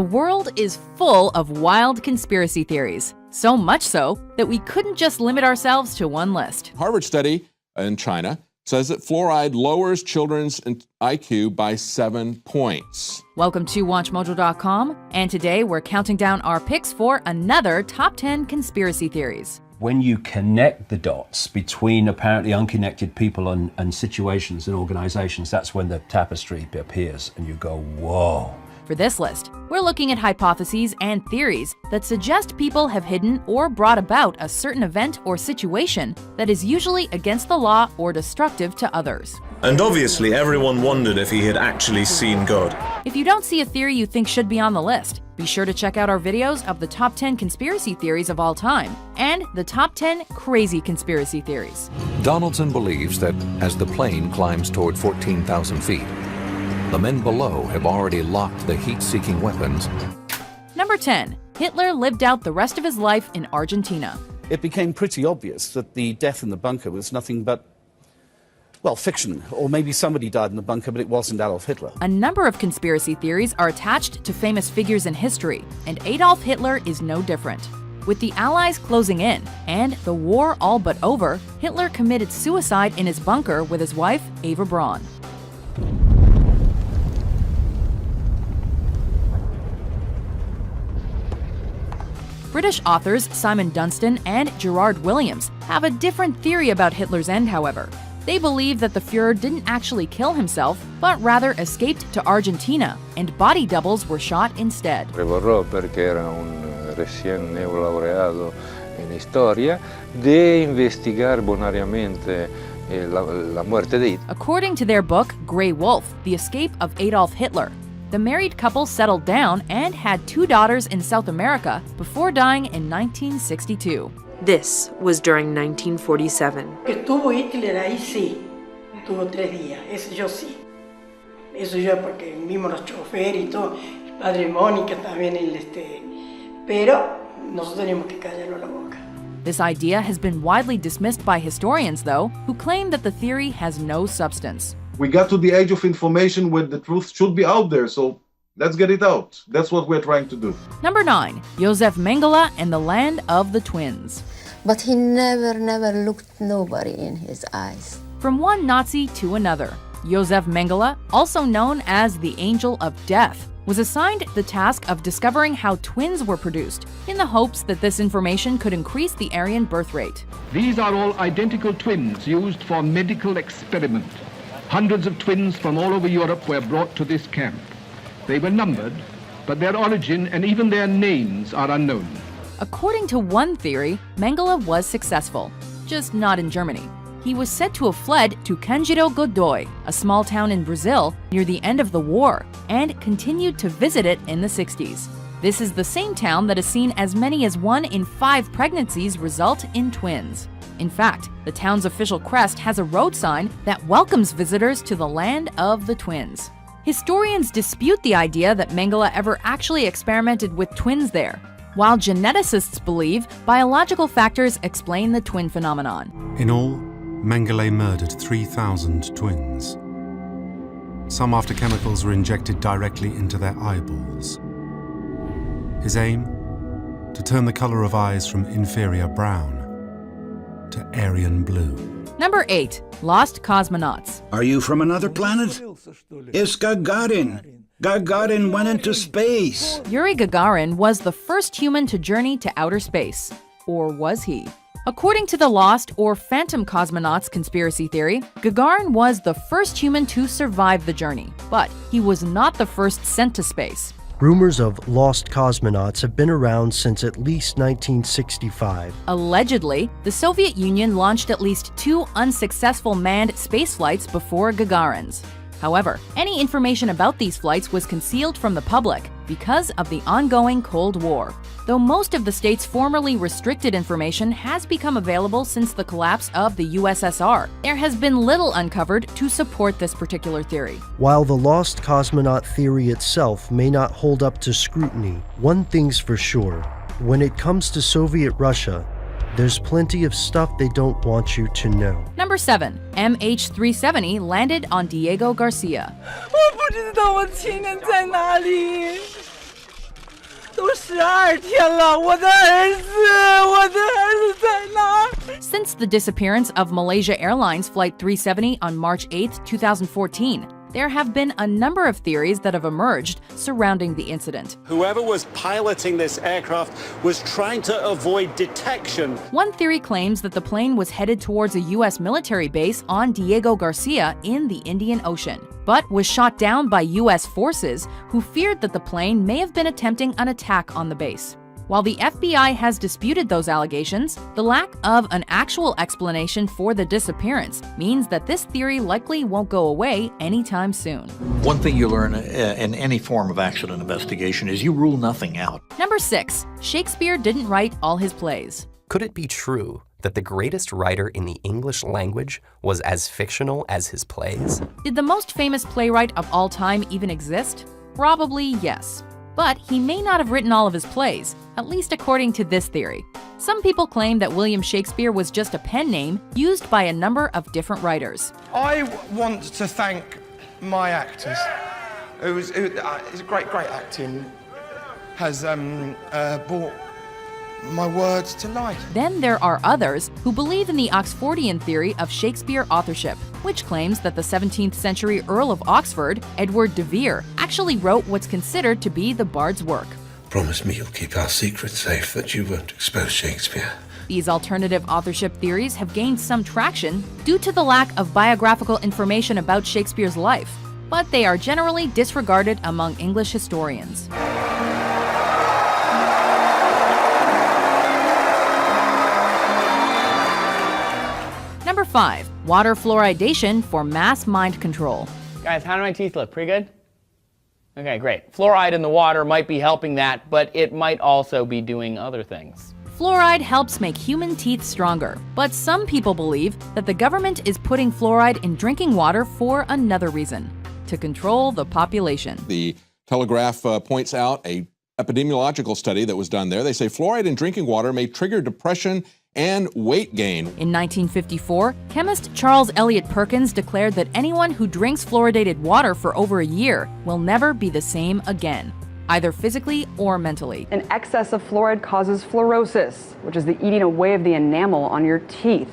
The world is full of wild conspiracy theories, so much so that we couldn't just limit ourselves to one list. Harvard study in China says that fluoride lowers children's IQ by 7 points. Welcome to WatchMojo.com, and today we're counting down our picks for another Top 10 Conspiracy Theories. When you connect the dots between apparently unconnected people and situations and organizations, that's when the tapestry appears and you go, whoa. For this list, we're looking at hypotheses and theories that suggest people have hidden or brought about a certain event or situation that is usually against the law or destructive to others. And obviously everyone wondered if he had actually seen God. If you don't see a theory you think should be on the list, be sure to check out our videos of the top 10 conspiracy theories of all time and the top 10 crazy conspiracy theories. Donaldson believes that as the plane climbs toward 14,000 feet, the men below have already locked the heat-seeking weapons. Number 10. Hitler lived out the rest of his life in Argentina. It became pretty obvious that the death in the bunker was nothing but, well, fiction. Or maybe somebody died in the bunker, but it wasn't Adolf Hitler. A number of conspiracy theories are attached to famous figures in history, and Adolf Hitler is no different. With the Allies closing in and the war all but over, Hitler committed suicide in his bunker with his wife, Eva Braun. British authors Simon Dunstan and Gerard Williams have a different theory about Hitler's end, however. They believe that the Fuhrer didn't actually kill himself, but rather escaped to Argentina, and body doubles were shot instead. Prevorrò, perché era un recién neolaureado en historia, de investigar bonariamente la muerte de Hitler. According to their book, Grey Wolf, The Escape of Adolf Hitler, the married couple settled down and had 2 daughters in South America before dying in 1962. This was during 1947. Estuvo Hitler ahí, sí. Estuvo 3 días, eso yo sí. Eso yo porque vimos los choferes y todo, el padre Mónica también, pero nosotros tenemos que callarlo la boca. This idea has been widely dismissed by historians, though, who claim that the theory has no substance. We got to the age of information where the truth should be out there, so let's get it out. That's what we're trying to do. Number 9. Josef Mengele and the Land of the Twins. But he never looked nobody in his eyes. From one Nazi to another, Josef Mengele, also known as the Angel of Death, was assigned the task of discovering how twins were produced, in the hopes that this information could increase the Aryan birth rate. These are all identical twins used for medical experiment. Hundreds of twins from all over Europe were brought to this camp. They were numbered, but their origin and even their names are unknown. According to one theory, Mengele was successful, just not in Germany. He was said to have fled to Candido Godoy, a small town in Brazil near the end of the war, and continued to visit it in the 60s. This is the same town that has seen as many as 1 in 5 pregnancies result in twins. In fact, the town's official crest has a road sign that welcomes visitors to the Land of the Twins. Historians dispute the idea that Mengele ever actually experimented with twins there, while geneticists believe biological factors explain the twin phenomenon. In all, Mengele murdered 3,000 twins. Some after chemicals were injected directly into their eyeballs. His aim? To turn the color of eyes from inferior brown to Aryan blue. Number 8. Lost Cosmonauts. Are you from another planet? It's Gagarin. Gagarin went into space. Yuri Gagarin was the first human to journey to outer space. Or was he? According to the Lost or Phantom Cosmonauts conspiracy theory, Gagarin was the first human to survive the journey, but he was not the first sent to space. Rumors of lost cosmonauts have been around since at least 1965. Allegedly, the Soviet Union launched at least 2 unsuccessful manned space flights before Gagarin's. However, any information about these flights was concealed from the public because of the ongoing Cold War. Though most of the state's formerly restricted information has become available since the collapse of the USSR, there has been little uncovered to support this particular theory. While the lost cosmonaut theory itself may not hold up to scrutiny, one thing's for sure: when it comes to Soviet Russia, there's plenty of stuff they don't want you to know. Number 7. MH370 landed on Diego Garcia. Since the disappearance of Malaysia Airlines Flight 370 on March 8, 2014, there have been a number of theories that have emerged surrounding the incident. Whoever was piloting this aircraft was trying to avoid detection. One theory claims that the plane was headed towards a U.S. military base on Diego Garcia in the Indian Ocean, but was shot down by U.S. forces who feared that the plane may have been attempting an attack on the base. While the FBI has disputed those allegations, the lack of an actual explanation for the disappearance means that this theory likely won't go away anytime soon. One thing you learn in any form of accident investigation is you rule nothing out. Number 6. Shakespeare didn't write all his plays. Could it be true that the greatest writer in the English language was as fictional as his plays? Did the most famous playwright of all time even exist? Probably yes. But he may not have written all of his plays, at least according to this theory. Some people claim that William Shakespeare was just a pen name used by a number of different writers. I want to thank my actors. It's great acting has brought my words to life. Then there are others who believe in the Oxfordian theory of Shakespeare authorship, which claims that the 17th century Earl of Oxford, Edward de Vere, actually wrote what's considered to be the Bard's work. Promise me you'll keep our secret safe, that you won't expose Shakespeare. These alternative authorship theories have gained some traction due to the lack of biographical information about Shakespeare's life, but they are generally disregarded among English historians. Number 5. Water fluoridation for mass mind control. Guys, how do my teeth look? Pretty good? Okay, great. Fluoride in the water might be helping that, but it might also be doing other things. Fluoride helps make human teeth stronger, but some people believe that the government is putting fluoride in drinking water for another reason: to control the population. The Telegraph points out a epidemiological study that was done there. They say fluoride in drinking water may trigger depression and weight gain. In 1954, chemist Charles Eliot Perkins declared that anyone who drinks fluoridated water for over a year will never be the same again, either physically or mentally. An excess of fluoride causes fluorosis, which is the eating away of the enamel on your teeth.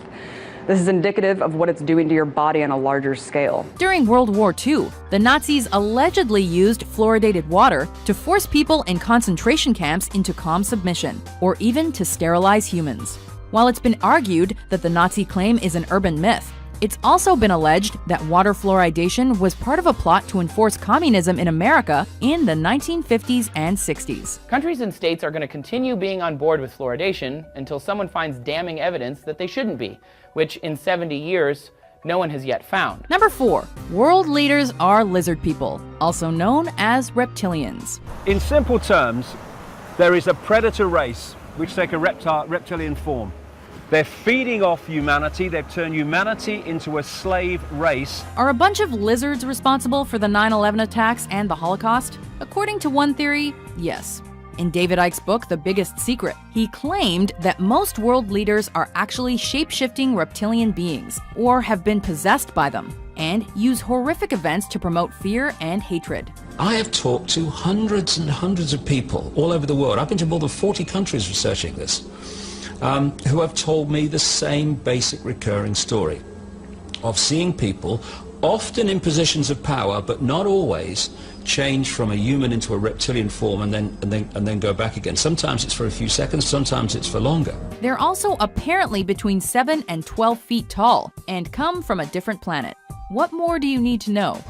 This is indicative of what it's doing to your body on a larger scale. During World War II, the Nazis allegedly used fluoridated water to force people in concentration camps into calm submission, or even to sterilize humans. While it's been argued that the Nazi claim is an urban myth, it's also been alleged that water fluoridation was part of a plot to enforce communism in America in the 1950s and 60s. Countries and states are going to continue being on board with fluoridation until someone finds damning evidence that they shouldn't be, which in 70 years, no one has yet found. Number 4. World leaders are lizard people, also known as reptilians. In simple terms, there is a predator race which take a reptilian form. They're feeding off humanity. They've turned humanity into a slave race. Are a bunch of lizards responsible for the 9/11 attacks and the Holocaust? According to one theory, yes. In David Icke's book, The Biggest Secret, he claimed that most world leaders are actually shape-shifting reptilian beings, or have been possessed by them, and use horrific events to promote fear and hatred. I have talked to hundreds and hundreds of people all over the world. I've been to more than 40 countries researching this, who have told me the same basic recurring story of seeing people, often in positions of power, but not always, change from a human into a reptilian form and then go back again. Sometimes it's for a few seconds, sometimes it's for longer. They're also apparently between 7 and 12 feet tall and come from a different planet. What more do you need to know?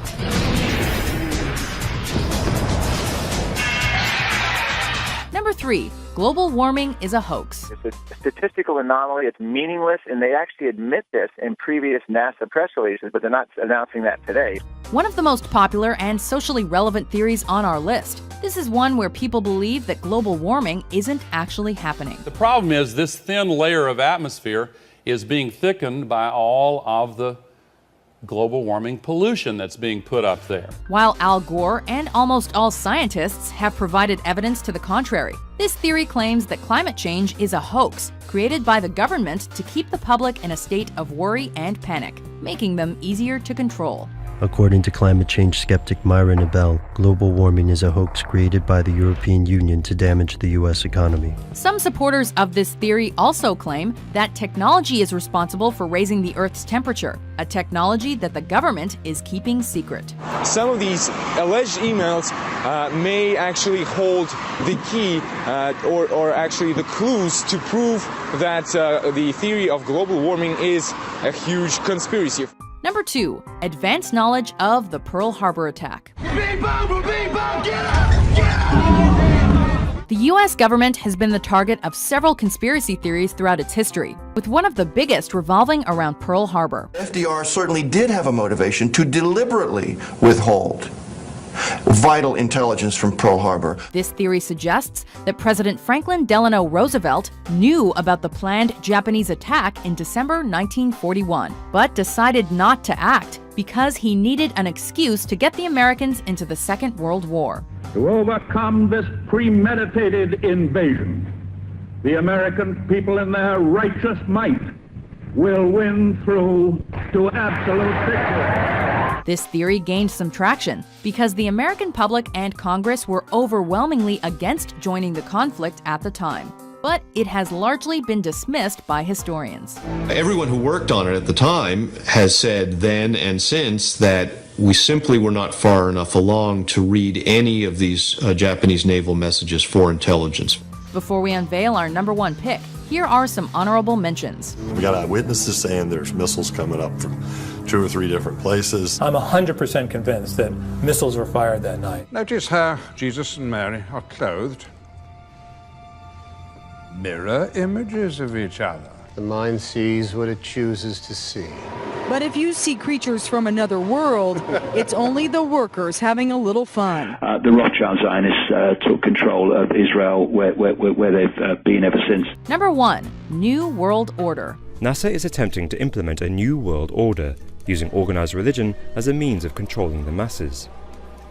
Number 3. Global warming is a hoax. It's a statistical anomaly. It's meaningless, and they actually admit this in previous NASA press releases, but they're not announcing that today. One of the most popular and socially relevant theories on our list. This is one where people believe that global warming isn't actually happening. The problem is this thin layer of atmosphere is being thickened by all of the global warming pollution that's being put up there. While Al Gore and almost all scientists have provided evidence to the contrary, this theory claims that climate change is a hoax created by the government to keep the public in a state of worry and panic, making them easier to control. According to climate change skeptic Myra Nabel, global warming is a hoax created by the European Union to damage the U.S. economy. Some supporters of this theory also claim that technology is responsible for raising the Earth's temperature, a technology that the government is keeping secret. Some of these alleged emails may actually hold the key or actually the clues to prove that the theory of global warming is a huge conspiracy. Number 2, advanced knowledge of the Pearl Harbor attack. The U.S. government has been the target of several conspiracy theories throughout its history, with one of the biggest revolving around Pearl Harbor. FDR certainly did have a motivation to deliberately withhold vital intelligence from Pearl Harbor. This theory suggests that President Franklin Delano Roosevelt knew about the planned Japanese attack in December 1941, but decided not to act because he needed an excuse to get the Americans into the Second World War. To overcome this premeditated invasion, the American people in their righteous might will win through to absolute victory. This theory gained some traction because the American public and Congress were overwhelmingly against joining the conflict at the time. But it has largely been dismissed by historians. Everyone who worked on it at the time has said then and since that we simply were not far enough along to read any of these Japanese naval messages for intelligence. Before we unveil our number 1 pick, here are some honorable mentions. We got eyewitnesses saying there's missiles coming up from 2 or 3 different places. I'm 100% convinced that missiles were fired that night. Notice how Jesus and Mary are clothed. Mirror images of each other. The mind sees what it chooses to see. But if you see creatures from another world, it's only the workers having a little fun. The Rothschild Zionists took control of Israel where they've been ever since. Number 1, New World Order. NASA is attempting to implement a new world order, using organized religion as a means of controlling the masses.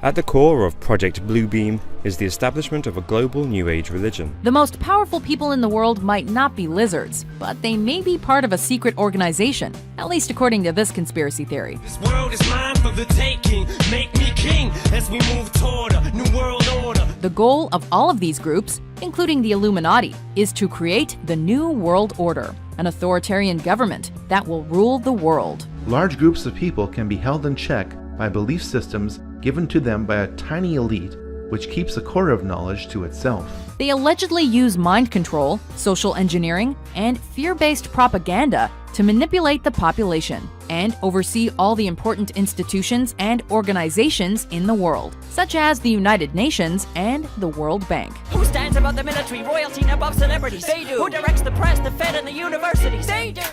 At the core of Project Bluebeam is the establishment of a global New Age religion. The most powerful people in the world might not be lizards, but they may be part of a secret organization, at least according to this conspiracy theory. This world is mine for the taking. Make me king as we move toward a new world order. The goal of all of these groups, including the Illuminati, is to create the New World Order, an authoritarian government that will rule the world. Large groups of people can be held in check by belief systems given to them by a tiny elite, which keeps the core of knowledge to itself. They allegedly use mind control, social engineering, and fear-based propaganda to manipulate the population and oversee all the important institutions and organizations in the world, such as the United Nations and the World Bank. Who stands above the military, royalty, and above celebrities? They do. Who directs the press, the Fed, and the universities? They do.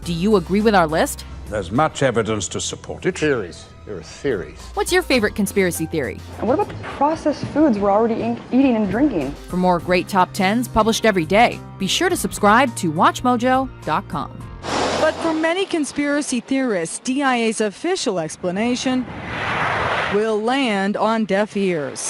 Do you agree with our list? There's much evidence to support it. Theories. There are theories. What's your favorite conspiracy theory? And what about the processed foods we're already eating and drinking? For more great top 10s published every day, be sure to subscribe to WatchMojo.com. But for many conspiracy theorists, DIA's official explanation will land on deaf ears.